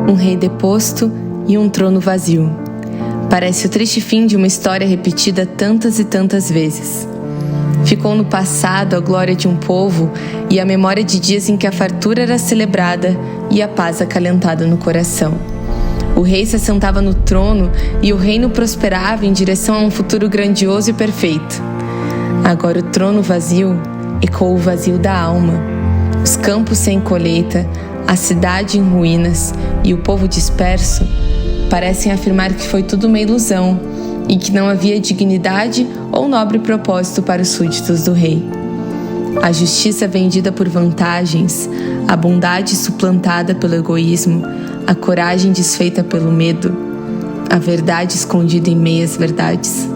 um rei deposto e um trono vazio. Parece o triste fim de uma história repetida tantas e tantas vezes. Ficou no passado a glória de um povo e a memória de dias em que a fartura era celebrada e a paz acalentada no coração. O rei se assentava no trono e o reino prosperava em direção a um futuro grandioso e perfeito. Agora o trono vazio ecoa o vazio da alma. Os campos sem colheita, a cidade em ruínas e o povo disperso parecem afirmar que foi tudo uma ilusão e que não havia dignidade ou nobre propósito para os súditos do rei. A justiça vendida por vantagens, a bondade suplantada pelo egoísmo, a coragem desfeita pelo medo, a verdade escondida em meias verdades.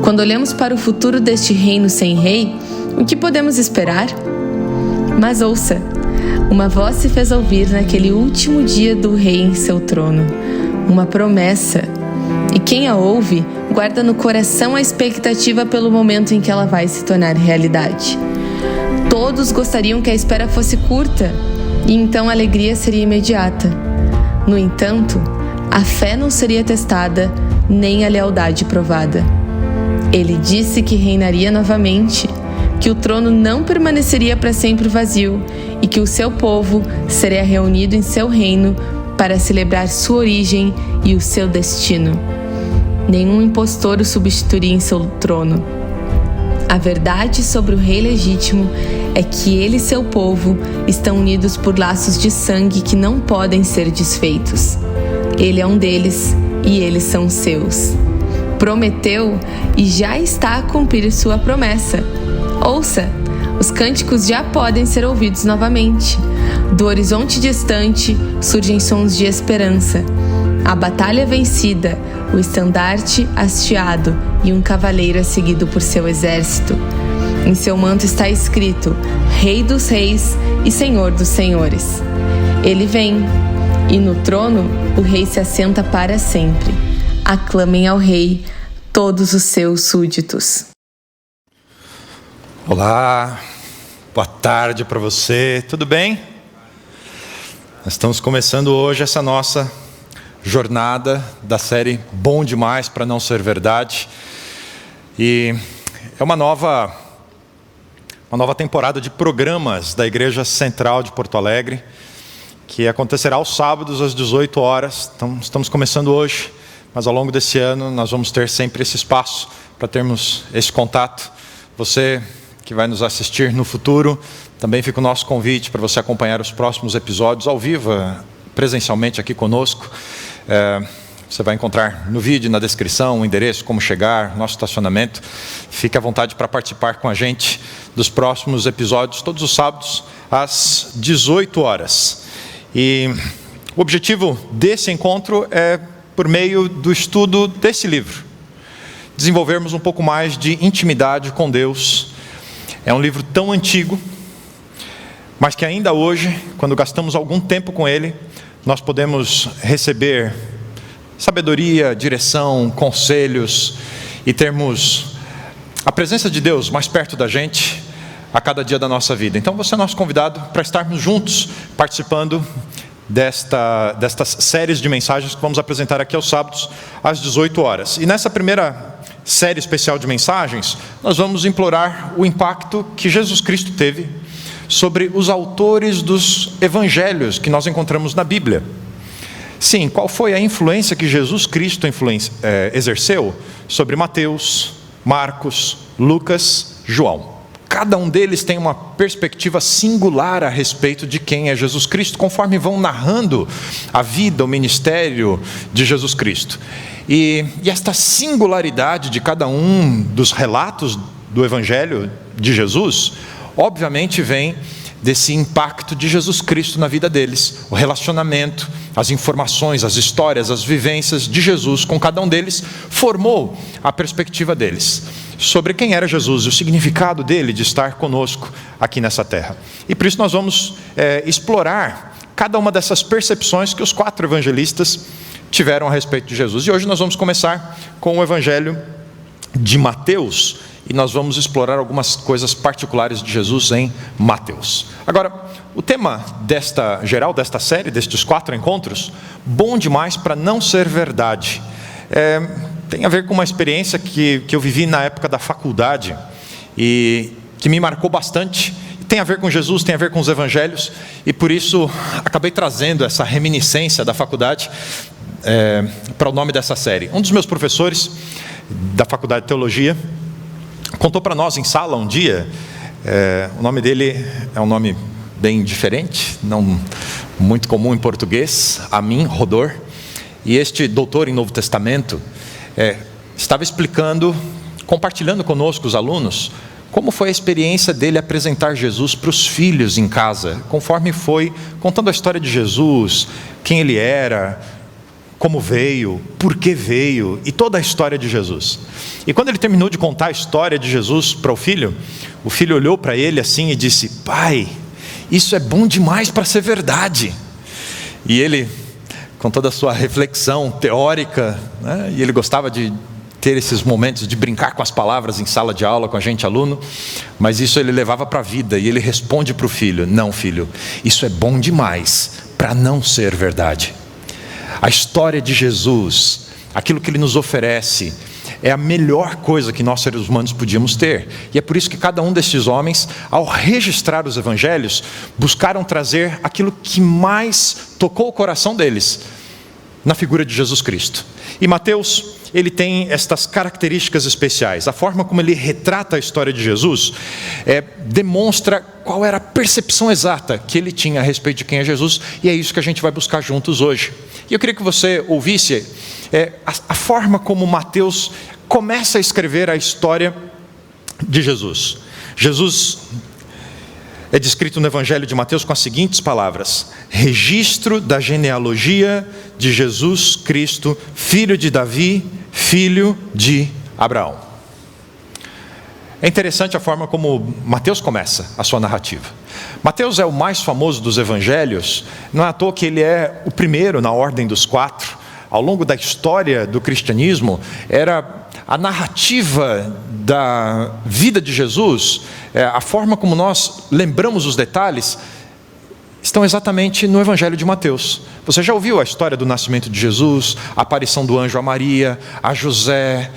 Quando olhamos para o futuro deste reino sem rei, o que podemos esperar? Mas ouça, uma voz se fez ouvir naquele último dia do rei em seu trono, uma promessa. E quem a ouve, guarda no coração a expectativa pelo momento em que ela vai se tornar realidade. Todos gostariam que a espera fosse curta, e então a alegria seria imediata. No entanto, a fé não seria testada, nem a lealdade provada. Ele disse que reinaria novamente, que o trono não permaneceria para sempre vazio e que o seu povo seria reunido em seu reino para celebrar sua origem e o seu destino. Nenhum impostor o substituiria em seu trono. A verdade sobre o rei legítimo é que ele e seu povo estão unidos por laços de sangue que não podem ser desfeitos. Ele é um deles e eles são seus. Prometeu e já está a cumprir sua promessa. Ouça, os cânticos já podem ser ouvidos novamente. Do horizonte distante surgem sons de esperança. A batalha vencida, o estandarte hasteado e um cavaleiro é seguido por seu exército. Em seu manto está escrito: Rei dos Reis e Senhor dos Senhores. Ele vem, e no trono o rei se assenta para sempre. Aclamem ao rei todos os seus súditos. Olá, boa tarde para você, tudo bem? Nós estamos começando hoje essa nossa jornada da série Bom Demais para Não Ser Verdade. E é uma nova temporada de programas da Igreja Central de Porto Alegre, que acontecerá aos sábados às 18 horas. Então, estamos começando hoje, mas ao longo desse ano nós vamos ter sempre esse espaço para termos esse contato. Você que vai nos assistir no futuro, também fica o nosso convite para você acompanhar os próximos episódios ao vivo, presencialmente aqui conosco. Você vai encontrar no vídeo, na descrição, o endereço, como chegar, nosso estacionamento. Fique à vontade para participar com a gente dos próximos episódios, todos os sábados, às 18 horas. E o objetivo desse encontro é, por meio do estudo desse livro, desenvolvermos um pouco mais de intimidade com Deus. É um livro tão antigo, mas que ainda hoje, quando gastamos algum tempo com ele, nós podemos receber sabedoria, direção, conselhos e termos a presença de Deus mais perto da gente a cada dia da nossa vida. Então você é nosso convidado para estarmos juntos participando destas séries de mensagens que vamos apresentar aqui aos sábados às 18 horas. E nessa primeira série especial de mensagens, nós vamos implorar o impacto que Jesus Cristo teve sobre os autores dos evangelhos que nós encontramos na Bíblia. Sim, qual foi a influência que Jesus Cristo exerceu sobre Mateus, Marcos, Lucas, João. Cada um deles tem uma perspectiva singular a respeito de quem é Jesus Cristo, conforme vão narrando a vida, o ministério de Jesus Cristo. E esta singularidade de cada um dos relatos do Evangelho de Jesus, obviamente vem desse impacto de Jesus Cristo na vida deles, o relacionamento, as informações, as histórias, as vivências de Jesus com cada um deles, formou a perspectiva deles sobre quem era Jesus e o significado dele de estar conosco aqui nessa terra. E por isso nós vamos explorar cada uma dessas percepções que os 4 evangelistas tiveram a respeito de Jesus. E hoje nós vamos começar com o Evangelho de Mateus, e nós vamos explorar algumas coisas particulares de Jesus em Mateus. Agora, o tema geral desta série, destes 4 encontros, bom demais para não ser verdade, tem a ver com uma experiência que eu vivi na época da faculdade e que me marcou bastante. Tem a ver com Jesus, tem a ver com os evangelhos, e por isso acabei trazendo essa reminiscência da faculdade para o nome dessa série. Um dos meus professores da faculdade de teologia contou para nós em sala um dia, o nome dele é um nome bem diferente, não muito comum em português, Amin Rodor, e este doutor em Novo Testamento estava explicando, compartilhando conosco os alunos, como foi a experiência dele apresentar Jesus para os filhos em casa, conforme foi contando a história de Jesus, quem ele era, como veio, por que veio, e toda a história de Jesus. E quando ele terminou de contar a história de Jesus para o filho olhou para ele assim e disse: pai, isso é bom demais para ser verdade. E ele, com toda a sua reflexão teórica, né, e ele gostava de ter esses momentos de brincar com as palavras em sala de aula com a gente, aluno, mas isso ele levava para a vida, e ele responde para o filho: não, filho, isso é bom demais para não ser verdade. A história de Jesus, aquilo que ele nos oferece, é a melhor coisa que nós seres humanos podíamos ter, e é por isso que cada um destes homens, ao registrar os evangelhos, buscaram trazer aquilo que mais tocou o coração deles, na figura de Jesus Cristo. E Mateus, ele tem estas características especiais. A forma como ele retrata a história de Jesus demonstra qual era a percepção exata que ele tinha a respeito de quem é Jesus, e é isso que a gente vai buscar juntos hoje. E eu queria que você ouvisse a forma como Mateus começa a escrever a história de Jesus. Jesus é descrito no Evangelho de Mateus com as seguintes palavras: registro da genealogia de Jesus Cristo, filho de Davi, filho de Abraão. É interessante a forma como Mateus começa a sua narrativa. Mateus é o mais famoso dos evangelhos, não é à toa que ele é o primeiro na ordem dos 4. Ao longo da história do cristianismo, era a narrativa da vida de Jesus, a forma como nós lembramos os detalhes, estão exatamente no Evangelho de Mateus. Você já ouviu a história do nascimento de Jesus, a aparição do anjo a Maria, a José,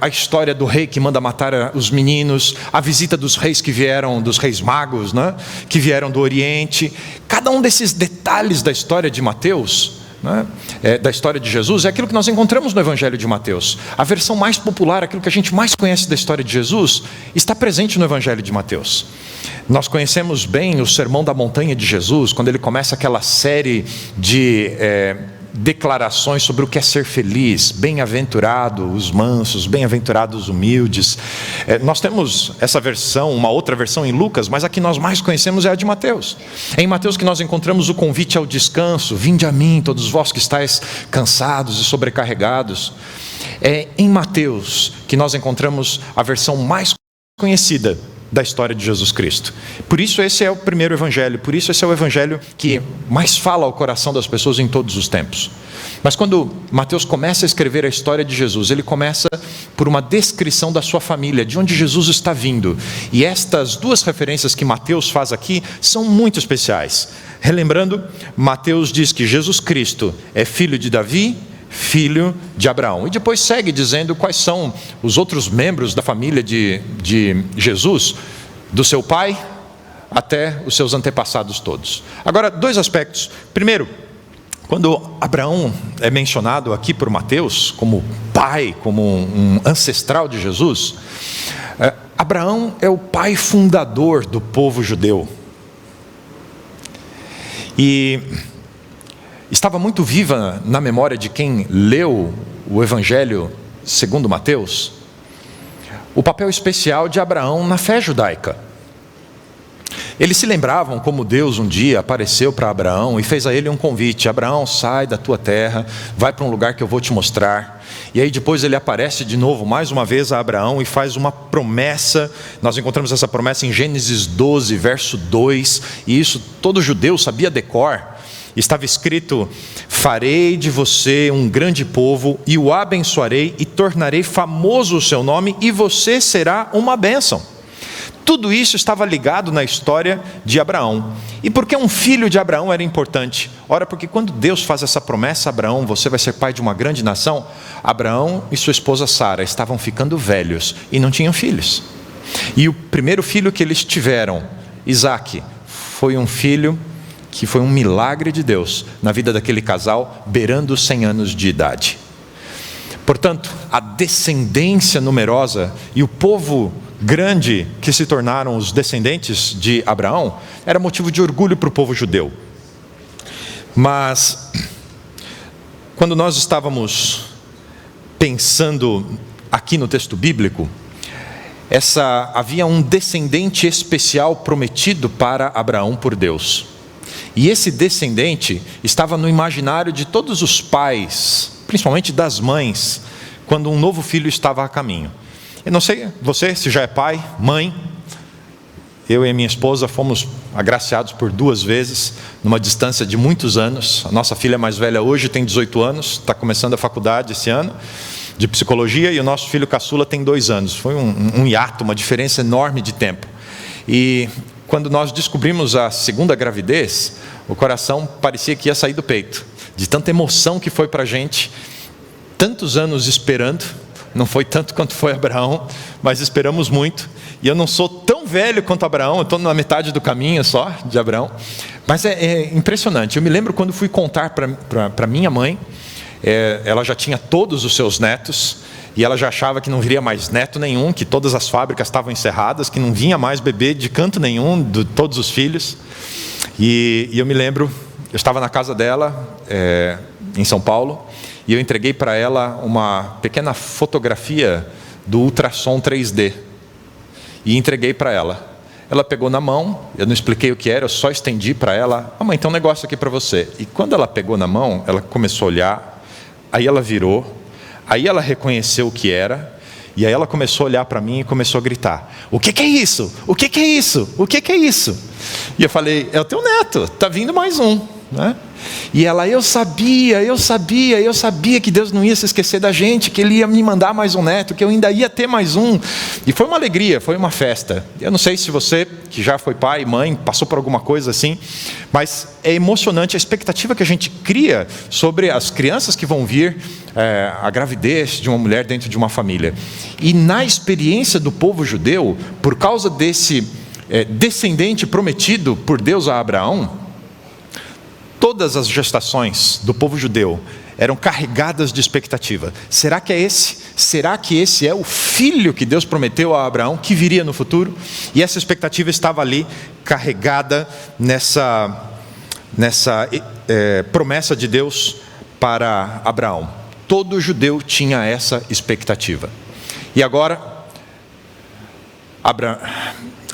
a história do rei que manda matar os meninos, a visita dos reis que vieram, dos reis magos, né, que vieram do Oriente. Cada um desses detalhes da história de Mateus, da história de Jesus, é aquilo que nós encontramos no Evangelho de Mateus. A versão mais popular, aquilo que a gente mais conhece da história de Jesus, está presente no Evangelho de Mateus. Nós conhecemos bem o Sermão da Montanha de Jesus, quando ele começa aquela série de declarações sobre o que é ser feliz. Bem-aventurado os mansos, bem-aventurados os humildes. Nós temos essa versão, uma outra versão em Lucas, mas a que nós mais conhecemos é a de Mateus. É em Mateus que nós encontramos o convite ao descanso: vinde a mim, todos vós que estáis cansados e sobrecarregados. É em Mateus que nós encontramos a versão mais conhecida da história de Jesus Cristo. Por isso esse é o primeiro evangelho, por isso esse é o evangelho que mais fala ao coração das pessoas em todos os tempos. Mas quando Mateus começa a escrever a história de Jesus, ele começa por uma descrição da sua família, de onde Jesus está vindo. E estas 2 referências que Mateus faz aqui são muito especiais. Relembrando, Mateus diz que Jesus Cristo é filho de Davi, filho de Abraão, e depois segue dizendo quais são os outros membros da família de Jesus, do seu pai até os seus antepassados todos. Agora, 2 aspectos. Primeiro, quando Abraão é mencionado aqui por Mateus como pai, como um ancestral de Jesus, Abraão é o pai fundador do povo judeu, e estava muito viva na memória de quem leu o Evangelho segundo Mateus, o papel especial de Abraão na fé judaica. Eles se lembravam como Deus um dia apareceu para Abraão e fez a ele um convite: Abraão, sai da tua terra, vai para um lugar que eu vou te mostrar. E aí depois ele aparece de novo, mais uma vez, a Abraão e faz uma promessa. Nós encontramos essa promessa em Gênesis 12, verso 2, e isso todo judeu sabia de cor. Estava escrito: farei de você um grande povo e o abençoarei e tornarei famoso o seu nome e você será uma bênção. Tudo isso estava ligado na história de Abraão. E por que um filho de Abraão era importante? Ora, porque quando Deus faz essa promessa a Abraão, você vai ser pai de uma grande nação, Abraão e sua esposa Sara estavam ficando velhos e não tinham filhos. E o primeiro filho que eles tiveram, Isaque, foi um filho que foi um milagre de Deus na vida daquele casal, beirando os 100 anos de idade. Portanto, a descendência numerosa e o povo grande que se tornaram os descendentes de Abraão era motivo de orgulho para o povo judeu. Mas quando nós estávamos pensando aqui no texto bíblico, havia um descendente especial prometido para Abraão por Deus. E esse descendente estava no imaginário de todos os pais, principalmente das mães, quando um novo filho estava a caminho. Eu não sei, você, se já é pai, mãe, eu e a minha esposa fomos agraciados por 2 vezes, numa distância de muitos anos. A nossa filha mais velha hoje tem 18 anos, está começando a faculdade esse ano, de psicologia, e o nosso filho caçula tem 2 anos. Foi um hiato, uma diferença enorme de tempo. E quando nós descobrimos a segunda gravidez, o coração parecia que ia sair do peito, de tanta emoção que foi para a gente, tantos anos esperando. Não foi tanto quanto foi Abraão, mas esperamos muito. E eu não sou tão velho quanto Abraão, eu estou na metade do caminho só de Abraão. Mas é impressionante. Eu me lembro quando fui contar para minha mãe, ela já tinha todos os seus netos, e ela já achava que não viria mais neto nenhum, que todas as fábricas estavam encerradas, que não vinha mais bebê de canto nenhum, de todos os filhos. E eu me lembro, eu estava na casa dela, em São Paulo, e eu entreguei para ela uma pequena fotografia do ultrassom 3D. E entreguei para ela. Ela pegou na mão, eu não expliquei o que era, eu só estendi para ela. Mãe, tem um negócio aqui para você. E quando ela pegou na mão, ela começou a olhar, aí ela virou, aí ela reconheceu o que era, e aí ela começou a olhar para mim e começou a gritar: o que é isso? O que é isso? O que é isso? E eu falei: é o teu neto, está vindo mais um, né? E ela: eu sabia que Deus não ia se esquecer da gente, que Ele ia me mandar mais um neto, que eu ainda ia ter mais um. E foi uma alegria, foi uma festa. Eu não sei se você, que já foi pai, mãe, passou por alguma coisa assim, mas é emocionante a expectativa que a gente cria sobre as crianças que vão vir, a gravidez de uma mulher dentro de uma família. E na experiência do povo judeu, por causa desse descendente prometido por Deus a Abraão, todas as gestações do povo judeu eram carregadas de expectativa. Será que é esse? Será que esse é o filho que Deus prometeu a Abraão, que viria no futuro? E essa expectativa estava ali, carregada nessa promessa de Deus para Abraão. Todo judeu tinha essa expectativa. E agora,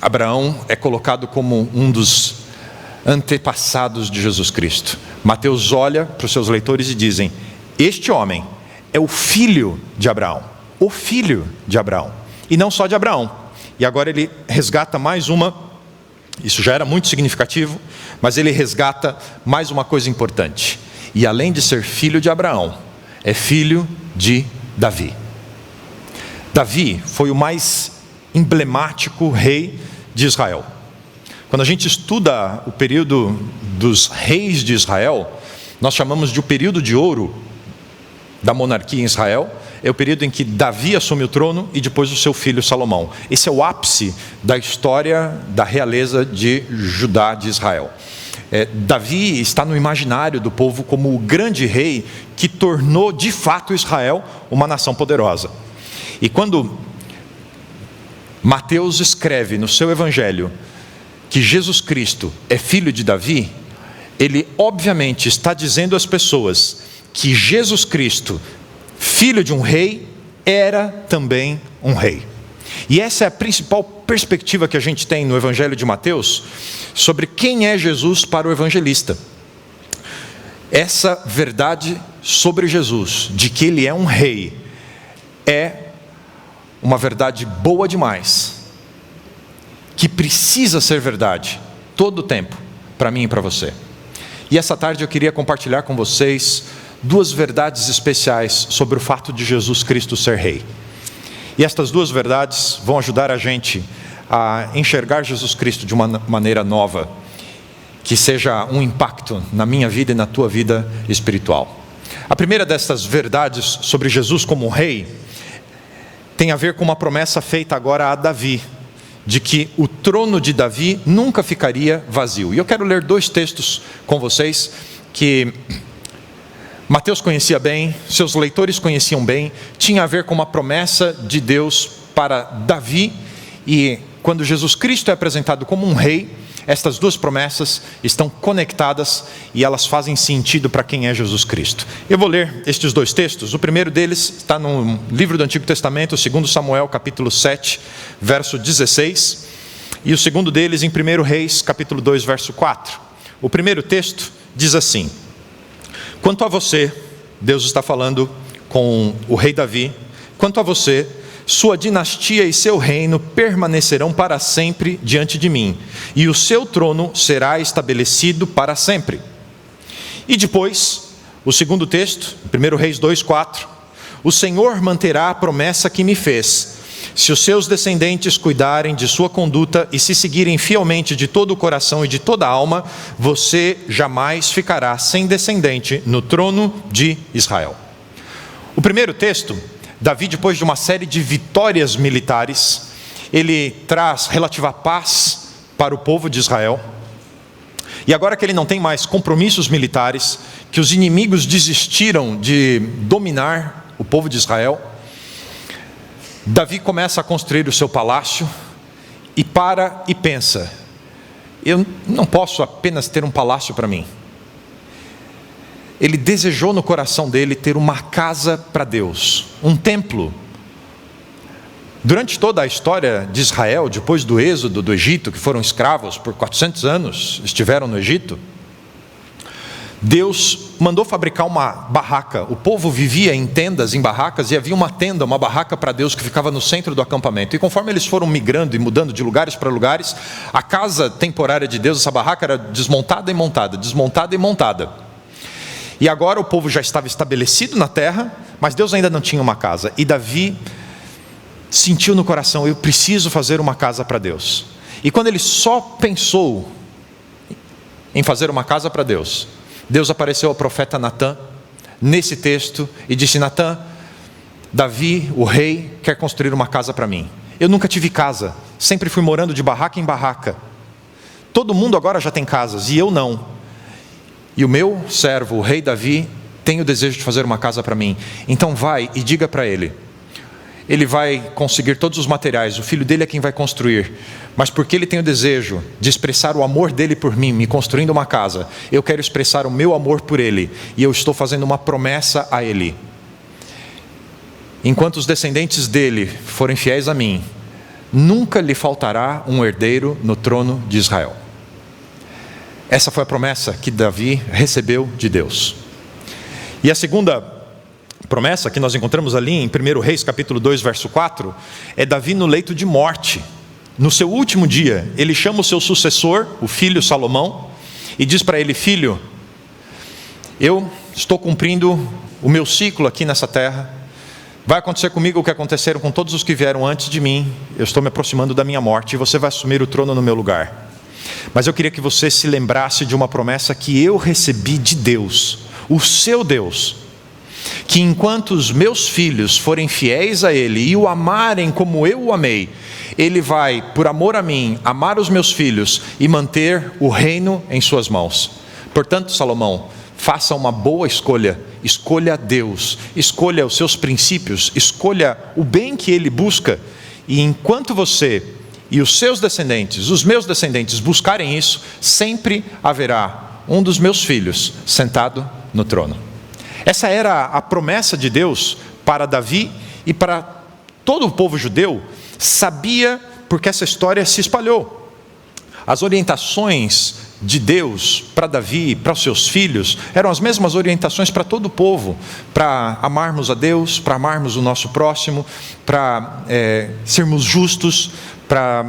Abraão é colocado como um dos antepassados de Jesus Cristo. Mateus olha para os seus leitores e dizem: este homem é o filho de Abraão. O filho de Abraão. E não só de Abraão. E agora ele resgata mais uma, isso já era muito significativo, mas ele resgata mais uma coisa importante. E além de ser filho de Abraão, é filho de Davi. Davi foi o mais emblemático rei de Israel. Quando a gente estuda o período dos reis de Israel, nós chamamos de o período de ouro da monarquia em Israel. É o período em que Davi assume o trono e depois o seu filho Salomão. Esse é o ápice da história da realeza de Judá, de Israel. Davi está no imaginário do povo como o grande rei que tornou de fato Israel uma nação poderosa. E quando Mateus escreve no seu evangelho que Jesus Cristo é filho de Davi, ele obviamente está dizendo às pessoas que Jesus Cristo, filho de um rei, era também um rei. E essa é a principal perspectiva que a gente tem no evangelho de Mateus sobre quem é Jesus para o evangelista. Essa verdade sobre Jesus, de que ele é um rei, é uma verdade boa demais, que precisa ser verdade todo o tempo, para mim e para você. E essa tarde eu queria compartilhar com vocês duas verdades especiais sobre o fato de Jesus Cristo ser Rei. E estas duas verdades vão ajudar a gente a enxergar Jesus Cristo de uma maneira nova, que seja um impacto na minha vida e na tua vida espiritual. A primeira destas verdades sobre Jesus como Rei tem a ver com uma promessa feita agora a Davi, de que o trono de Davi nunca ficaria vazio. E eu quero ler dois textos com vocês que Mateus conhecia bem, seus leitores conheciam bem, tinha a ver com uma promessa de Deus para Davi, e quando Jesus Cristo é apresentado como um rei, estas duas promessas estão conectadas e elas fazem sentido para quem é Jesus Cristo. Eu vou ler estes dois textos. O primeiro deles está no livro do Antigo Testamento, 2 Samuel, capítulo 7, verso 16. E o segundo deles em 1 Reis, capítulo 2, verso 4. O primeiro texto diz assim: quanto a você, Deus está falando com o rei Davi, quanto a você, sua dinastia e seu reino permanecerão para sempre diante de mim, e o seu trono será estabelecido para sempre. E depois, o segundo texto, 1 Reis 2:4, o Senhor manterá a promessa que me fez, se os seus descendentes cuidarem de sua conduta e se seguirem fielmente de todo o coração e de toda a alma, você jamais ficará sem descendente no trono de Israel. O primeiro texto, Davi, depois de uma série de vitórias militares, ele traz relativa paz para o povo de Israel. E agora que ele não tem mais compromissos militares, que os inimigos desistiram de dominar o povo de Israel, Davi começa a construir o seu palácio e para e pensa: eu não posso apenas ter um palácio para mim. Ele desejou no coração dele ter uma casa para Deus, um templo. Durante toda a história de Israel, depois do êxodo do Egito, que foram escravos por 400 anos, estiveram no Egito, Deus mandou fabricar uma barraca. O povo vivia em tendas, em barracas, e havia uma tenda, uma barraca para Deus que ficava no centro do acampamento. E conforme eles foram migrando e mudando de lugares para lugares, a casa temporária de Deus, essa barraca, era desmontada e montada, desmontada e montada. E agora o povo já estava estabelecido na terra, mas Deus ainda não tinha uma casa. E Davi sentiu no coração: eu preciso fazer uma casa para Deus. E quando ele só pensou em fazer uma casa para Deus, Deus apareceu ao profeta Natã, nesse texto, e disse: Natã, Davi, o rei, quer construir uma casa para mim. Eu nunca tive casa, sempre fui morando de barraca em barraca. Todo mundo agora já tem casas, e eu não. E o meu servo, o rei Davi, tem o desejo de fazer uma casa para mim. Então vai e diga para ele. Ele vai conseguir todos os materiais, o filho dele é quem vai construir. Mas porque ele tem o desejo de expressar o amor dele por mim, me construindo uma casa, eu quero expressar o meu amor por ele. E eu estou fazendo uma promessa a ele. Enquanto os descendentes dele forem fiéis a mim, nunca lhe faltará um herdeiro no trono de Israel. Essa foi a promessa que Davi recebeu de Deus. E a segunda promessa que nós encontramos ali em 1 Reis capítulo 2, verso 4, é Davi no leito de morte. No seu último dia, ele chama o seu sucessor, o filho Salomão, e diz para ele: filho, eu estou cumprindo o meu ciclo aqui nessa terra, vai acontecer comigo o que aconteceram com todos os que vieram antes de mim, eu estou me aproximando da minha morte e você vai assumir o trono no meu lugar. Mas eu queria que você se lembrasse de uma promessa que eu recebi de Deus, o seu Deus, que enquanto os meus filhos forem fiéis a Ele e o amarem como eu o amei, Ele vai, por amor a mim, amar os meus filhos e manter o reino em suas mãos. Portanto, Salomão, faça uma boa escolha, escolha Deus, escolha os seus princípios, escolha o bem que Ele busca, e enquanto você e os seus descendentes, os meus descendentes buscarem isso, sempre haverá um dos meus filhos sentado no trono. Essa era a promessa de Deus para Davi e para todo o povo judeu. Sabia, porque essa história se espalhou. As orientações de Deus para Davi e para os seus filhos eram as mesmas orientações para todo o povo, para amarmos a Deus, para amarmos o nosso próximo, para sermos justos, para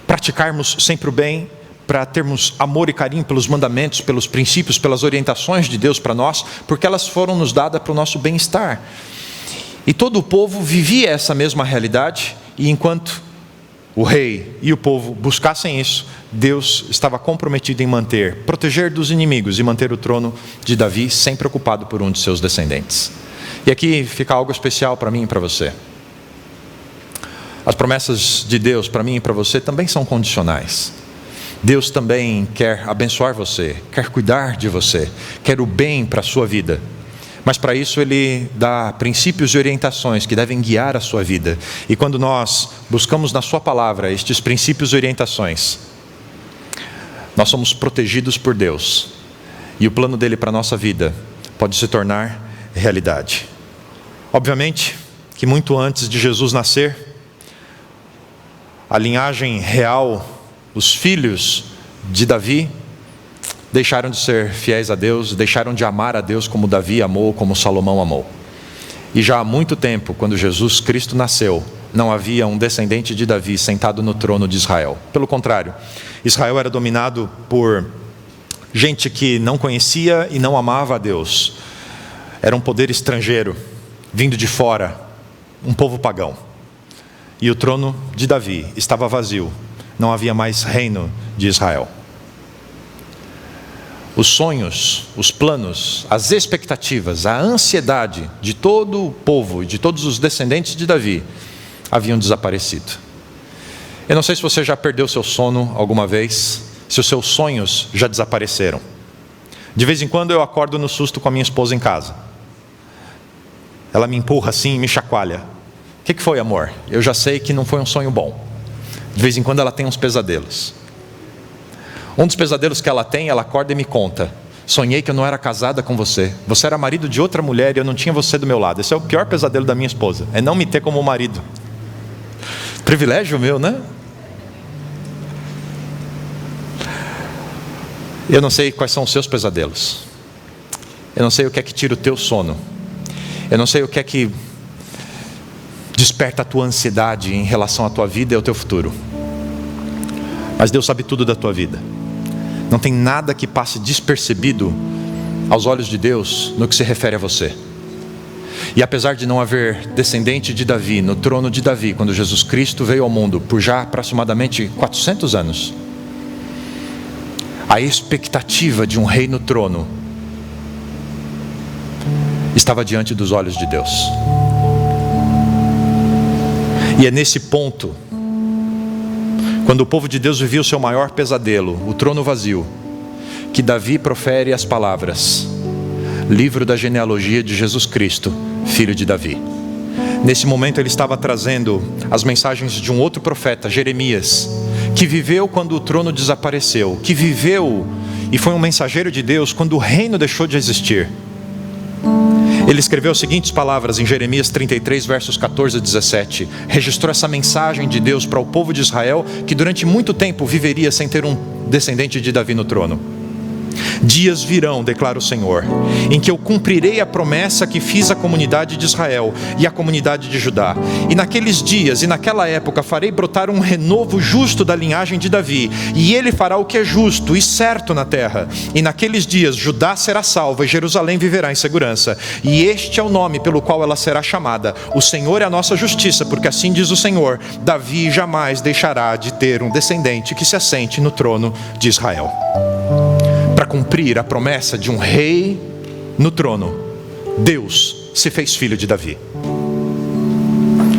praticarmos sempre o bem, para termos amor e carinho pelos mandamentos, pelos princípios, pelas orientações de Deus para nós, porque elas foram nos dadas para o nosso bem-estar. E todo o povo vivia essa mesma realidade, e enquanto o rei e o povo buscassem isso, Deus estava comprometido em proteger dos inimigos e manter o trono de Davi, sempre ocupado por um de seus descendentes. E aqui fica algo especial para mim e para você. As promessas de Deus para mim e para você também são condicionais. Deus também quer abençoar você, quer cuidar de você, quer o bem para a sua vida. Mas para isso Ele dá princípios e orientações que devem guiar a sua vida. E quando nós buscamos na sua palavra estes princípios e orientações, nós somos protegidos por Deus. E o plano dele para a nossa vida pode se tornar realidade. Obviamente que muito antes de Jesus nascer, a linhagem real, os filhos de Davi, deixaram de ser fiéis a Deus, deixaram de amar a Deus como Davi amou, como Salomão amou. E já há muito tempo, quando Jesus Cristo nasceu, não havia um descendente de Davi sentado no trono de Israel. Pelo contrário, Israel era dominado por gente que não conhecia e não amava a Deus. Era um poder estrangeiro, vindo de fora, um povo pagão. E o trono de Davi estava vazio. Não havia mais reino de Israel. Os sonhos, os planos, as expectativas, a ansiedade de todo o povo e de todos os descendentes de Davi haviam desaparecido. Eu não sei se você já perdeu seu sono alguma vez, se os seus sonhos já desapareceram. De vez em quando eu acordo no susto com a minha esposa em casa. Ela me empurra assim e me chacoalha. O que foi, amor? Eu já sei que não foi um sonho bom. De vez em quando ela tem uns pesadelos. Um dos pesadelos que ela tem, ela acorda e me conta: sonhei que eu não era casada com você. Você era marido de outra mulher e eu não tinha você do meu lado. Esse é o pior pesadelo da minha esposa, é não me ter como marido. Privilégio meu, né? Eu não sei quais são os seus pesadelos. Eu não sei o que é que tira o teu sono. Eu não sei o que é que desperta a tua ansiedade em relação à tua vida e ao teu futuro. Mas Deus sabe tudo da tua vida. Não tem nada que passe despercebido aos olhos de Deus no que se refere a você. E apesar de não haver descendente de Davi no trono de Davi, quando Jesus Cristo veio ao mundo por já aproximadamente 400 anos, a expectativa de um rei no trono estava diante dos olhos de Deus. E é nesse ponto, quando o povo de Deus vivia o seu maior pesadelo, o trono vazio, que Davi profere as palavras: livro da genealogia de Jesus Cristo, filho de Davi. Nesse momento ele estava trazendo as mensagens de um outro profeta, Jeremias, que viveu quando o trono desapareceu, que viveu e foi um mensageiro de Deus quando o reino deixou de existir. Ele escreveu as seguintes palavras em Jeremias 33, versos 14 a 17. Registrou essa mensagem de Deus para o povo de Israel, que durante muito tempo viveria sem ter um descendente de Davi no trono. Dias virão, declara o Senhor, em que eu cumprirei a promessa que fiz à comunidade de Israel e à comunidade de Judá. E naqueles dias e naquela época farei brotar um renovo justo da linhagem de Davi, e ele fará o que é justo e certo na terra. E naqueles dias Judá será salva e Jerusalém viverá em segurança. E este é o nome pelo qual ela será chamada: o Senhor é a nossa justiça, porque assim diz o Senhor: Davi jamais deixará de ter um descendente que se assente no trono de Israel. Para cumprir a promessa de um rei no trono, Deus se fez filho de Davi.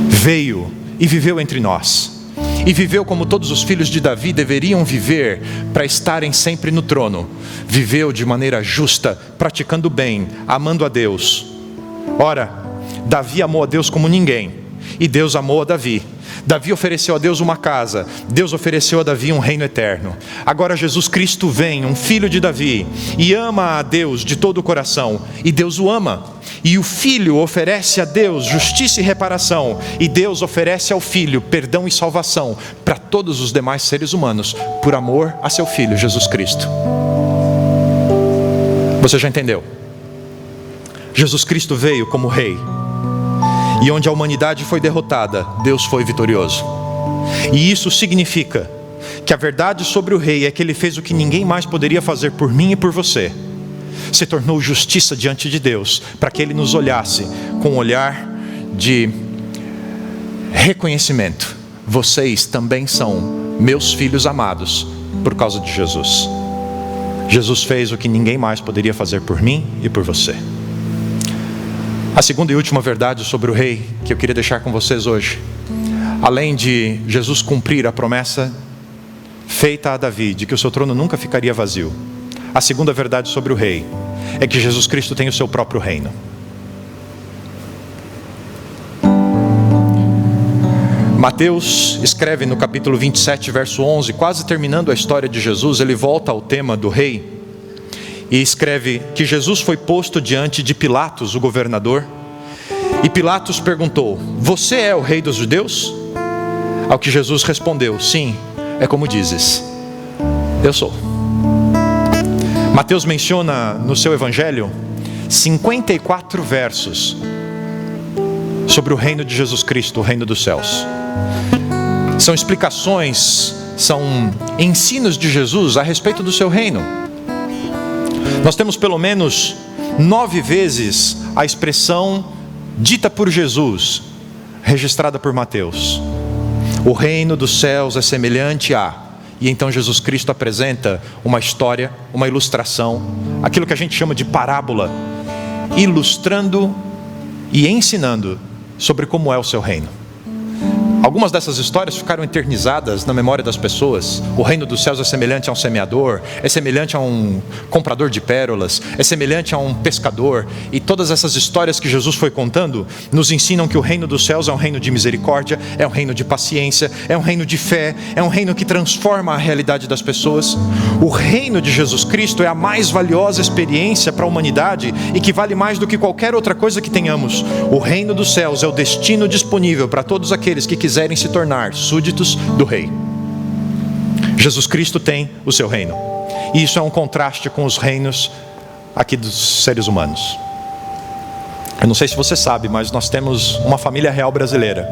Veio e viveu entre nós. E viveu como todos os filhos de Davi deveriam viver para estarem sempre no trono. Viveu de maneira justa, praticando o bem, amando a Deus. Ora, Davi amou a Deus como ninguém, e Deus amou a Davi. Davi ofereceu a Deus uma casa, Deus ofereceu a Davi um reino eterno. Agora Jesus Cristo vem, um filho de Davi, e ama a Deus de todo o coração, e Deus o ama. E o filho oferece a Deus justiça e reparação, e Deus oferece ao filho perdão e salvação para todos os demais seres humanos, por amor a seu filho Jesus Cristo. Você já entendeu? Jesus Cristo veio como rei, e onde a humanidade foi derrotada, Deus foi vitorioso. E isso significa que a verdade sobre o rei é que ele fez o que ninguém mais poderia fazer por mim e por você. Se tornou justiça diante de Deus, para que ele nos olhasse com um olhar de reconhecimento. Vocês também são meus filhos amados por causa de Jesus. Jesus fez o que ninguém mais poderia fazer por mim e por você. A segunda e última verdade sobre o rei que eu queria deixar com vocês hoje, além de Jesus cumprir a promessa feita a Davi de que o seu trono nunca ficaria vazio, a segunda verdade sobre o rei é que Jesus Cristo tem o seu próprio reino. Mateus escreve no capítulo 27, verso 11, quase terminando a história de Jesus, ele volta ao tema do rei e escreve que Jesus foi posto diante de Pilatos, o governador, e Pilatos perguntou: você é o rei dos judeus? Ao que Jesus respondeu: sim, é como dizes, eu sou. Mateus menciona no seu evangelho 54 versos sobre o reino de Jesus Cristo, o reino dos céus. São explicações, são ensinos de Jesus a respeito do seu reino. Nós temos pelo menos 9 vezes a expressão dita por Jesus, registrada por Mateus: o reino dos céus é semelhante a... E então Jesus Cristo apresenta uma história, uma ilustração, aquilo que a gente chama de parábola, ilustrando e ensinando sobre como é o seu reino. Algumas dessas histórias ficaram eternizadas na memória das pessoas. O reino dos céus é semelhante a um semeador, é semelhante a um comprador de pérolas, é semelhante a um pescador. E todas essas histórias que Jesus foi contando nos ensinam que o reino dos céus é um reino de misericórdia, é um reino de paciência, é um reino de fé, é um reino que transforma a realidade das pessoas. O reino de Jesus Cristo é a mais valiosa experiência para a humanidade e que vale mais do que qualquer outra coisa que tenhamos. O reino dos céus é o destino disponível para todos aqueles que quiserem se tornar súditos do rei. Jesus Cristo tem o seu reino, e isso é um contraste com os reinos aqui dos seres humanos. Eu não sei se você sabe, mas nós temos uma família real brasileira,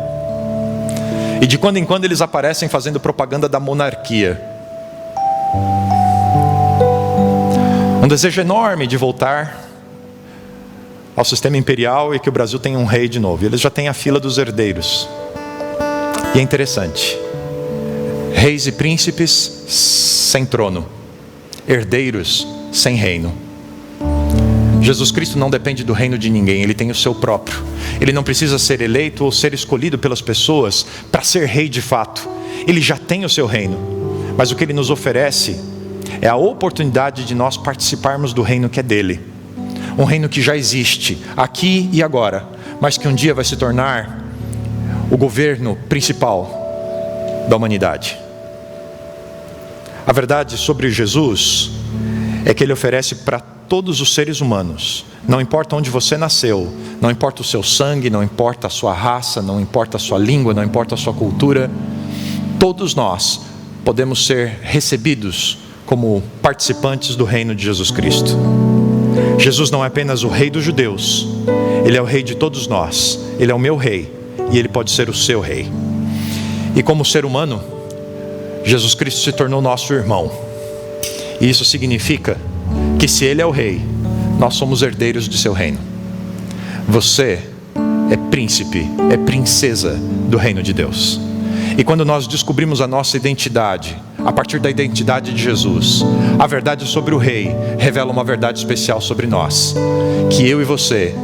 e de quando em quando eles aparecem fazendo propaganda da monarquia. Um desejo enorme de voltar ao sistema imperial e que o Brasil tenha um rei de novo. Eles já têm a fila dos herdeiros. E é interessante: reis e príncipes sem trono, herdeiros sem reino. Jesus Cristo não depende do reino de ninguém, ele tem o seu próprio. Ele não precisa ser eleito ou ser escolhido pelas pessoas para ser rei de fato. Ele já tem o seu reino, mas o que ele nos oferece é a oportunidade de nós participarmos do reino que é dele. Um reino que já existe aqui e agora, mas que um dia vai se tornar o governo principal da humanidade. A verdade sobre Jesus é que ele oferece para todos os seres humanos, não importa onde você nasceu, não importa o seu sangue, não importa a sua raça, não importa a sua língua, não importa a sua cultura, todos nós podemos ser recebidos como participantes do reino de Jesus Cristo. Jesus não é apenas o rei dos judeus, ele é o rei de todos nós, ele é o meu rei. E ele pode ser o seu rei. E como ser humano, Jesus Cristo se tornou nosso irmão. E isso significa que se ele é o rei, nós somos herdeiros de seu reino. Você é príncipe, é princesa do reino de Deus. E quando nós descobrimos a nossa identidade, a partir da identidade de Jesus, a verdade sobre o rei revela uma verdade especial sobre nós, que eu e você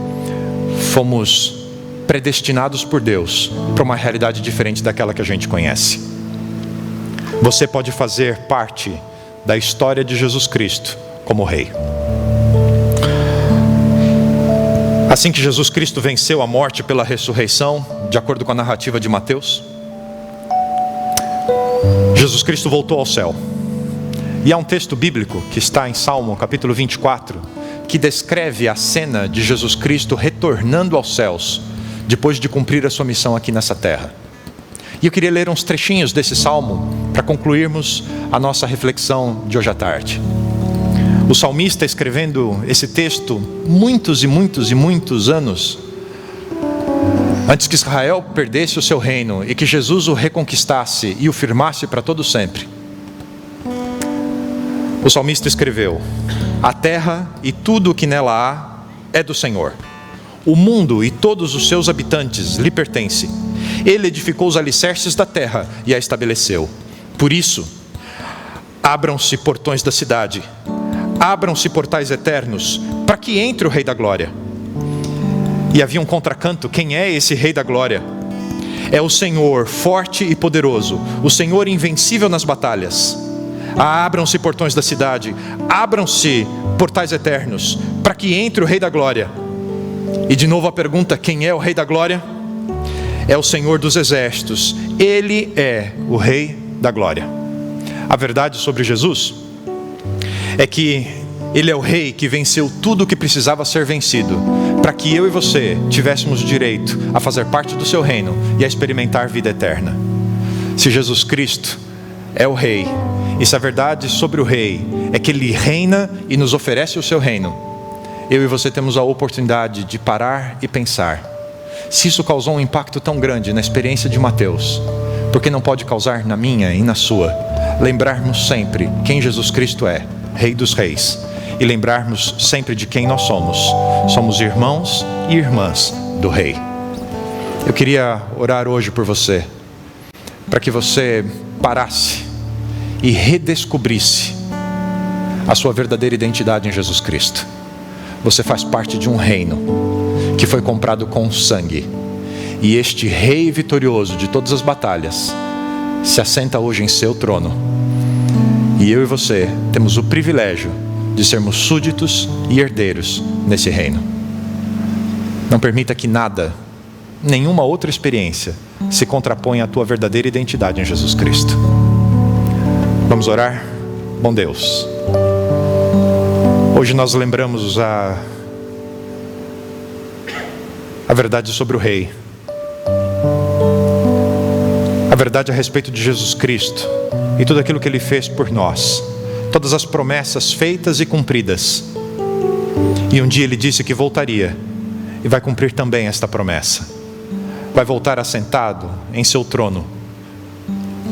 fomos predestinados por Deus para uma realidade diferente daquela que a gente conhece. Você pode fazer parte da história de Jesus Cristo como rei. Assim que Jesus Cristo venceu a morte pela ressurreição, de acordo com a narrativa de Mateus, Jesus Cristo voltou ao céu. E há um texto bíblico que está em Salmo capítulo 24, que descreve a cena de Jesus Cristo retornando aos céus, depois de cumprir a sua missão aqui nessa terra. E eu queria ler uns trechinhos desse salmo para concluirmos a nossa reflexão de hoje à tarde. O salmista, escrevendo esse texto muitos e muitos e muitos anos antes que Israel perdesse o seu reino e que Jesus o reconquistasse e o firmasse para todo sempre, O salmista escreveu: a terra e tudo o que nela há é do Senhor. O mundo e todos os seus habitantes lhe pertencem. Ele edificou os alicerces da terra e a estabeleceu. Por isso, abram-se portões da cidade, abram-se portais eternos, para que entre o Rei da Glória. E havia um contracanto: quem é esse Rei da Glória? É o Senhor forte e poderoso, o Senhor invencível nas batalhas. Abram-se portões da cidade, abram-se portais eternos, para que entre o Rei da Glória. E de novo a pergunta: quem é o Rei da Glória? É o Senhor dos exércitos, Ele é o Rei da Glória. A verdade sobre Jesus é que Ele é o Rei que venceu tudo o que precisava ser vencido, para que eu e você tivéssemos direito a fazer parte do seu reino e a experimentar vida eterna. Se Jesus Cristo é o Rei, e se a verdade sobre o Rei é que Ele reina e nos oferece o seu reino, eu e você temos a oportunidade de parar e pensar: se isso causou um impacto tão grande na experiência de Mateus, por que não pode causar na minha e na sua? Lembrarmos sempre quem Jesus Cristo é, Rei dos Reis, e lembrarmos sempre de quem nós somos. Somos irmãos e irmãs do Rei. Eu queria orar hoje por você, para que você parasse e redescobrisse a sua verdadeira identidade em Jesus Cristo. Você faz parte de um reino que foi comprado com sangue, e este Rei vitorioso de todas as batalhas se assenta hoje em seu trono, e eu e você temos o privilégio de sermos súditos e herdeiros nesse reino. Não permita que nada, nenhuma outra experiência se contraponha à tua verdadeira identidade em Jesus Cristo. Vamos orar? Bom Deus, hoje nós lembramos a verdade sobre o Rei, a verdade a respeito de Jesus Cristo e tudo aquilo que Ele fez por nós, todas as promessas feitas e cumpridas. E um dia Ele disse que voltaria, e vai cumprir também esta promessa. Vai voltar assentado em seu trono,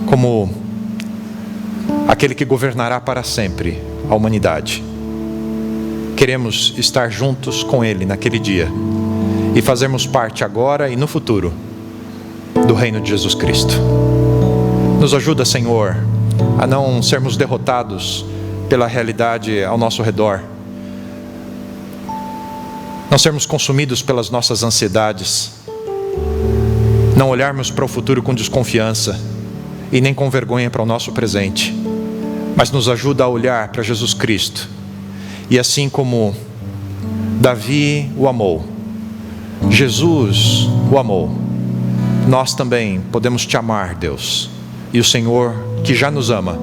como aquele que governará para sempre a humanidade. Queremos estar juntos com Ele naquele dia e fazermos parte agora e no futuro do reino de Jesus Cristo. Nos ajuda, Senhor, a não sermos derrotados pela realidade ao nosso redor, não sermos consumidos pelas nossas ansiedades, não olharmos para o futuro com desconfiança e nem com vergonha para o nosso presente, mas nos ajuda a olhar para Jesus Cristo, e assim como Davi o amou, Jesus o amou, nós também podemos te amar, Deus. E o Senhor, que já nos ama,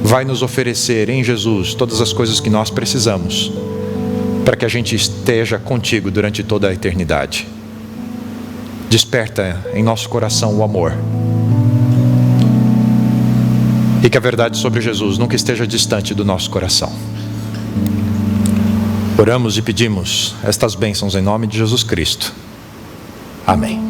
vai nos oferecer em Jesus todas as coisas que nós precisamos, para que a gente esteja contigo durante toda a eternidade. Desperta em nosso coração o amor, e que a verdade sobre Jesus nunca esteja distante do nosso coração. Oramos e pedimos estas bênçãos em nome de Jesus Cristo. Amém.